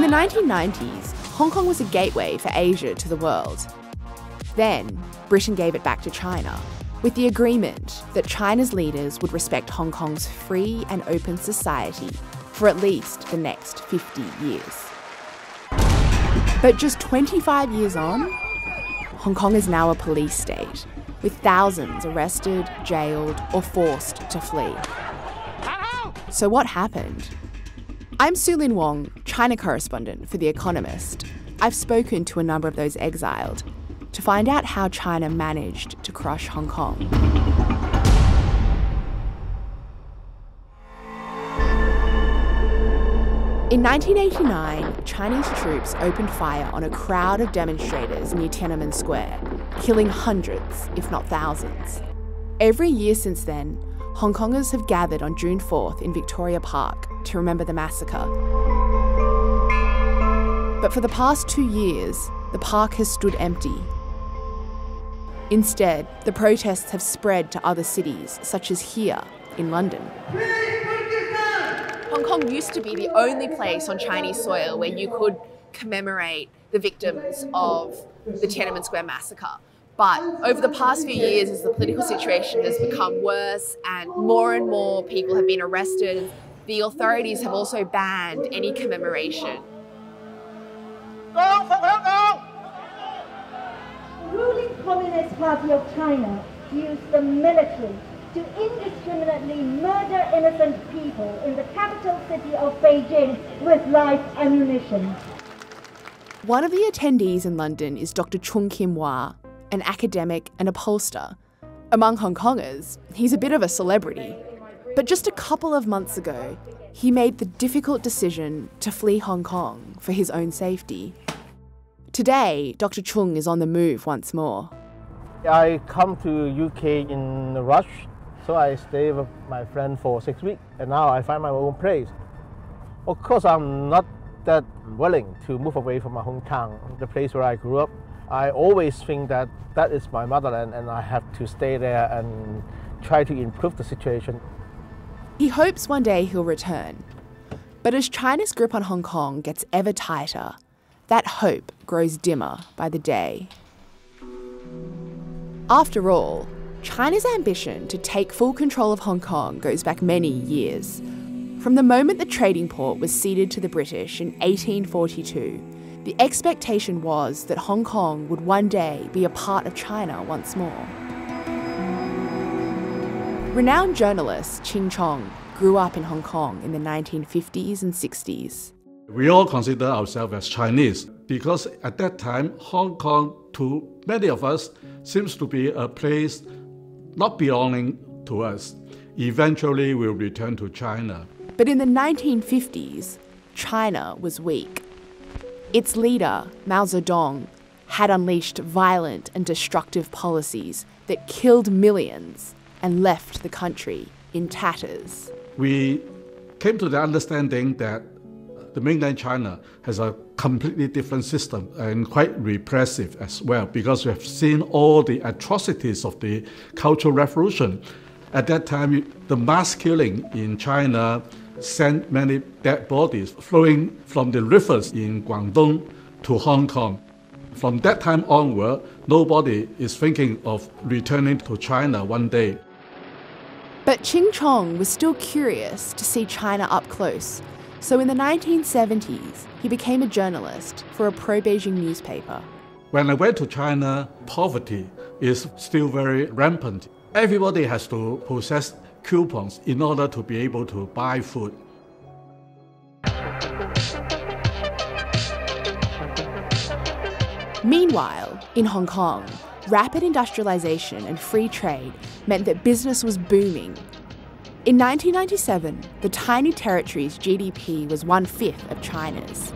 the 1990s, Hong Kong was a gateway for Asia to the world. Then, Britain gave it back to China, with the agreement that China's leaders would respect Hong Kong's free and open society for at least the next 50 years. But just 25 years on, Hong Kong is now a police state, with thousands arrested, jailed, or forced to flee. So what happened? I'm Su-Lin Wong, China correspondent for The Economist. I've spoken to a number of those exiled to find out how China managed to crush Hong Kong. In 1989, Chinese troops opened fire on a crowd of demonstrators near Tiananmen Square, killing hundreds, if not thousands. Every year since then, Hong Kongers have gathered on June 4th in Victoria Park to remember the massacre. But for the past 2 years, the park has stood empty. Instead, the protests have spread to other cities, such as here in London. Hong Kong used to be the only place on Chinese soil where you could commemorate the victims of the Tiananmen Square massacre. But over the past few years, as the political situation has become worse and more people have been arrested, the authorities have also banned any commemoration. The ruling Communist Party of China used the military to indiscriminately murder innocent people in the capital city of Beijing with live ammunition. One of the attendees in London is Dr. Chung Kim-Wah, an academic and a pollster. Among Hong Kongers, he's a bit of a celebrity. But just a couple of months ago, he made the difficult decision to flee Hong Kong for his own safety. Today, Dr. Chung is on the move once more. I come to UK in a rush, so I stay with my friend for 6 weeks, and now I find my own place. Of course, I'm not that willing to move away from my hometown, the place where I grew up. I always think that that is my motherland and I have to stay there and try to improve the situation. He hopes one day he'll return. But as China's grip on Hong Kong gets ever tighter, that hope grows dimmer by the day. After all, China's ambition to take full control of Hong Kong goes back many years. From the moment the trading port was ceded to the British in 1842, the expectation was that Hong Kong would one day be a part of China once more. Renowned journalist Ching Chong grew up in Hong Kong in the 1950s and 60s. We all consider ourselves as Chinese because at that time, Hong Kong, to many of us, seems to be a place not belonging to us. Eventually, we'll return to China. But in the 1950s, China was weak. Its leader, Mao Zedong, had unleashed violent and destructive policies that killed millions and left the country in tatters. We came to the understanding that the mainland China has a completely different system and quite repressive as well, because we have seen all the atrocities of the Cultural Revolution. At that time, the mass killing in China sent many dead bodies flowing from the rivers in Guangdong to Hong Kong. From that time onward, nobody is thinking of returning to China one day. But Ching Chong was still curious to see China up close. So in the 1970s, he became a journalist for a pro-Beijing newspaper. When I went to China, poverty is still very rampant. Everybody has to possess coupons in order to be able to buy food. Meanwhile, in Hong Kong, rapid industrialization and free trade meant that business was booming. In 1997, the tiny territory's GDP was 1/5 of China's.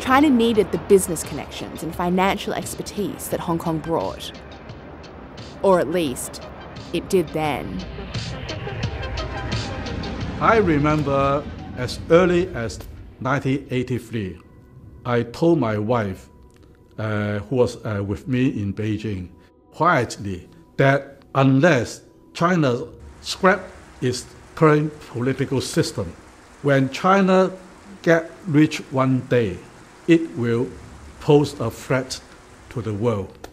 China needed the business connections and financial expertise that Hong Kong brought. Or at least, it did then. I remember as early as 1983, I told my wife, who was with me in Beijing, quietly, that unless China scrapped its current political system, when China get rich one day, it will pose a threat to the world.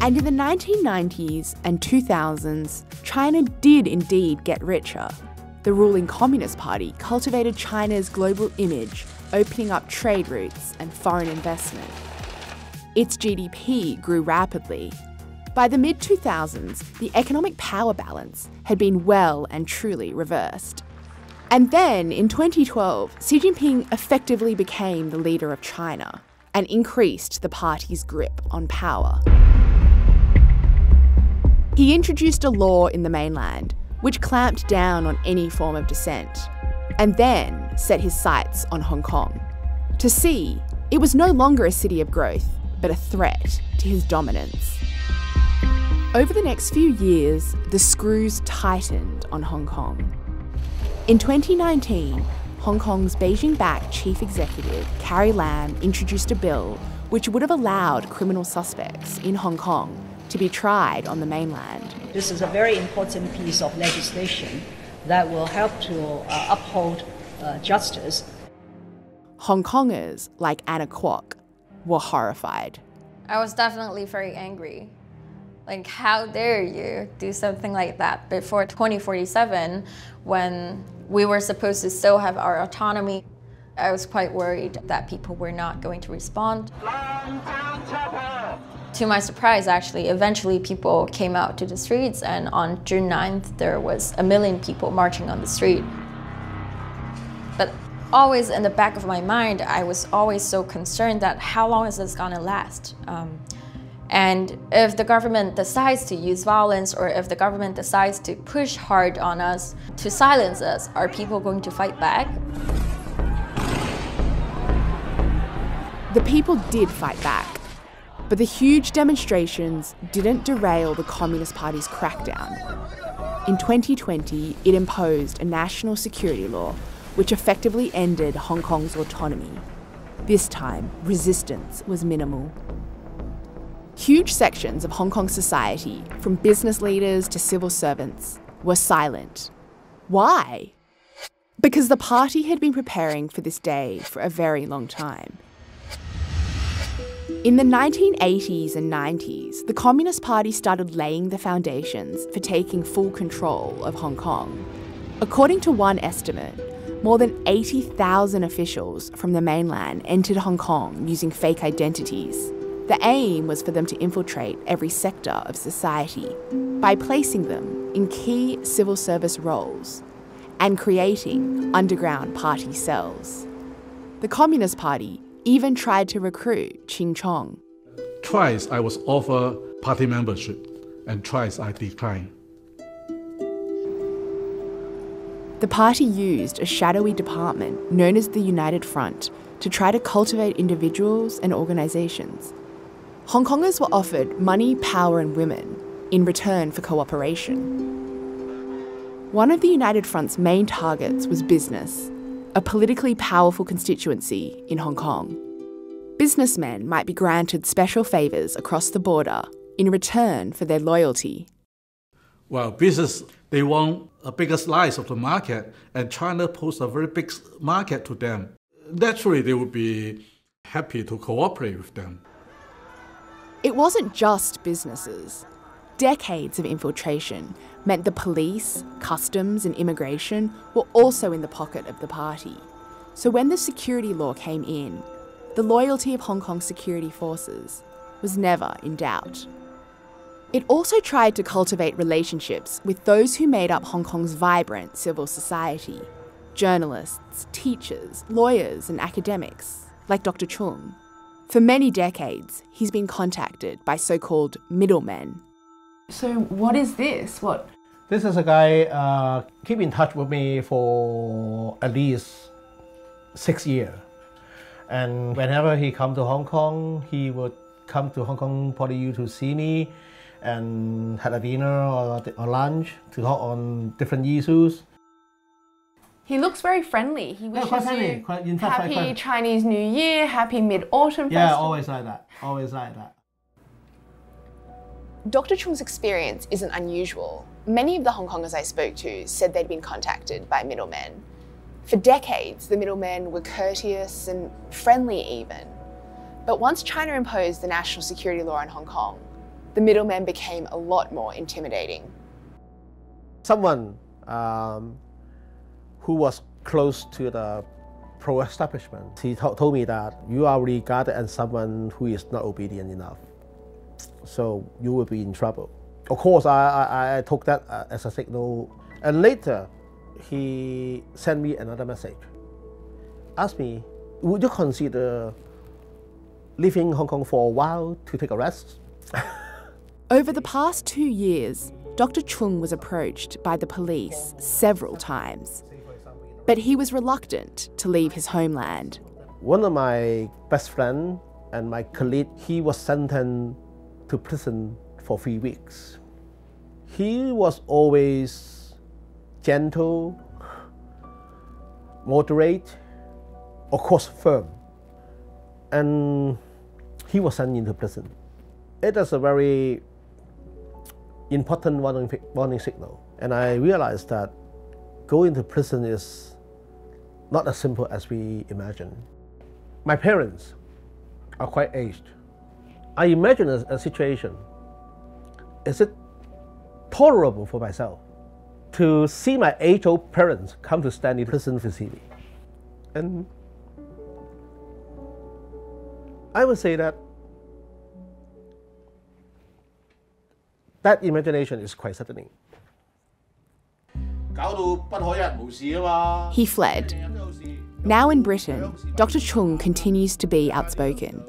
And in the 1990s and 2000s, China did indeed get richer. The ruling Communist Party cultivated China's global image, opening up trade routes and foreign investment. Its GDP grew rapidly. By the mid-2000s, the economic power balance had been well and truly reversed. And then, in 2012, Xi Jinping effectively became the leader of China and increased the party's grip on power. He introduced a law in the mainland which clamped down on any form of dissent, and then set his sights on Hong Kong. To Xi, it was no longer a city of growth, but a threat to his dominance. Over the next few years, the screws tightened on Hong Kong. In 2019, Hong Kong's Beijing-backed chief executive, Carrie Lam, introduced a bill which would have allowed criminal suspects in Hong Kong to be tried on the mainland. This is a very important piece of legislation that will help to uphold justice. Hong Kongers, like Anna Kwok, were horrified. I was definitely very angry. Like, how dare you do something like that before 2047 when we were supposed to still have our autonomy? I was quite worried that people were not going to respond. To my surprise, actually, eventually people came out to the streets, and on June 9th, there was 1 million people marching on the street. But always in the back of my mind, I was always so concerned that how long is this gonna last? And if the government decides to use violence, or if the government decides to push hard on us to silence us, are people going to fight back? The people did fight back, but the huge demonstrations didn't derail the Communist Party's crackdown. In 2020, it imposed a national security law which effectively ended Hong Kong's autonomy. This time, resistance was minimal. Huge sections of Hong Kong society, from business leaders to civil servants, were silent. Why? Because the party had been preparing for this day for a very long time. In the 1980s and 90s, the Communist Party started laying the foundations for taking full control of Hong Kong. According to one estimate, more than 80,000 officials from the mainland entered Hong Kong using fake identities. The aim was for them to infiltrate every sector of society by placing them in key civil service roles and creating underground party cells. The Communist Party even tried to recruit Ching Chong. Twice I was offered party membership, and twice I declined. The party used a shadowy department known as the United Front to try to cultivate individuals and organisations. Hong Kongers were offered money, power and women in return for cooperation. One of the United Front's main targets was business, a politically powerful constituency in Hong Kong. Businessmen might be granted special favours across the border in return for their loyalty. Well, business, they want a bigger slice of the market, and China poses a very big market to them. Naturally, they would be happy to cooperate with them. It wasn't just businesses. Decades of infiltration meant the police, customs and immigration were also in the pocket of the party. So when the security law came in, the loyalty of Hong Kong security forces was never in doubt. It also tried to cultivate relationships with those who made up Hong Kong's vibrant civil society: journalists, teachers, lawyers and academics, like Dr. Chung. For many decades, he's been contacted by so-called middlemen. So what is this? This is a guy keep in touch with me for at least 6 years. And whenever he come to Hong Kong, he would come to Hong Kong PolyU to see me and had a dinner or lunch to talk on different issues. He looks very friendly. He wishes quite friendly. you In fact, happy Chinese New Year, happy Mid-Autumn Festival. Yeah, always like that. Always like that. Dr. Chung's experience isn't unusual. Many of the Hong Kongers I spoke to said they'd been contacted by middlemen. For decades, the middlemen were courteous and friendly even. But once China imposed the national security law in Hong Kong, the middlemen became a lot more intimidating. Someone who was close to the pro-establishment, he told me that you are regarded as someone who is not obedient enough, so you will be in trouble. Of course, I took that as a signal, and later he sent me another message. Asked me, would you consider leaving Hong Kong for a while to take a rest? Over the past 2 years, Dr. Chung was approached by the police several times, but he was reluctant to leave his homeland. One of my best friends and my colleague, he was sentenced to prison for 3 weeks. He was always gentle, moderate, of course firm, and he was sent into prison. It is a very important warning signal, and I realized that going to prison is not as simple as we imagine. My parents are quite aged. I imagine a situation. Is it tolerable for myself to see my age-old parents come to stand in prison to see me? And I would say that that imagination is quite stunning. He fled. Now in Britain, Dr. Chung continues to be outspoken.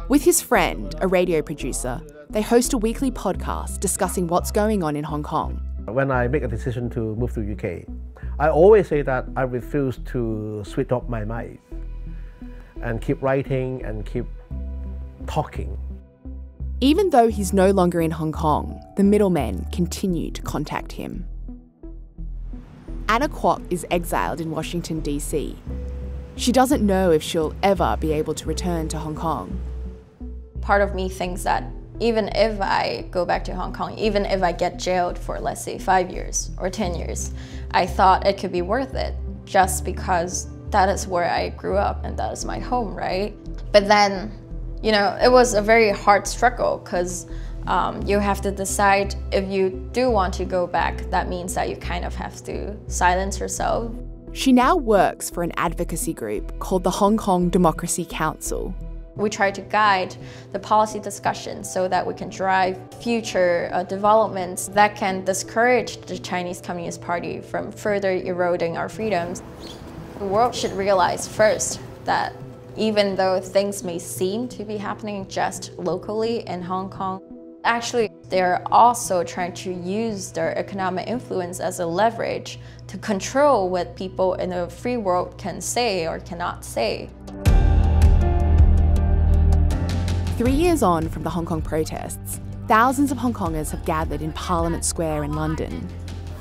With his friend, a radio producer, they host a weekly podcast discussing what's going on in Hong Kong. When I make a decision to move to UK, I always say that I refuse to switch off my mind and keep writing and keep talking. Even though he's no longer in Hong Kong, the middlemen continue to contact him. Anna Kwok is exiled in Washington, DC. She doesn't know if she'll ever be able to return to Hong Kong. Part of me thinks that even if I go back to Hong Kong, even if I get jailed for, let's say, 5 years or 10 years, I thought it could be worth it just because that is where I grew up and that is my home, right? But then, you know, it was a very hard struggle because you have to decide if you do want to go back. That means that you kind of have to silence yourself. She now works for an advocacy group called the Hong Kong Democracy Council. We try to guide the policy discussion so that we can drive future developments that can discourage the Chinese Communist Party from further eroding our freedoms. The world should realize first that even though things may seem to be happening just locally in Hong Kong, actually they're also trying to use their economic influence as a leverage to control what people in the free world can say or cannot say. 3 years on from the Hong Kong protests, thousands of Hong Kongers have gathered in Parliament Square in London.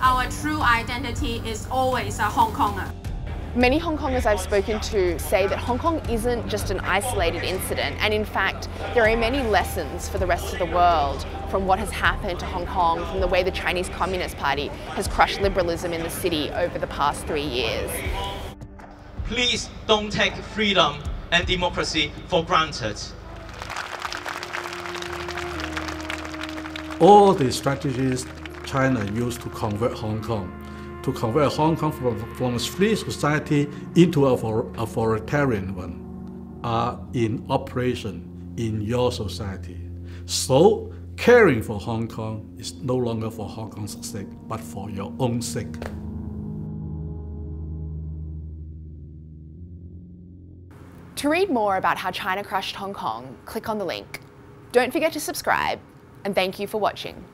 Our true identity is always a Hong Konger. Many Hong Kongers I've spoken to say that Hong Kong isn't just an isolated incident, and in fact, there are many lessons for the rest of the world from what has happened to Hong Kong, from the way the Chinese Communist Party has crushed liberalism in the city over the past 3 years. Please don't take freedom and democracy for granted. All the strategies China used to convert Hong Kong from a free society into an authoritarian one, are in operation in your society. So, caring for Hong Kong is no longer for Hong Kong's sake, but for your own sake. To read more about how China crushed Hong Kong, click on the link. Don't forget to subscribe, and thank you for watching.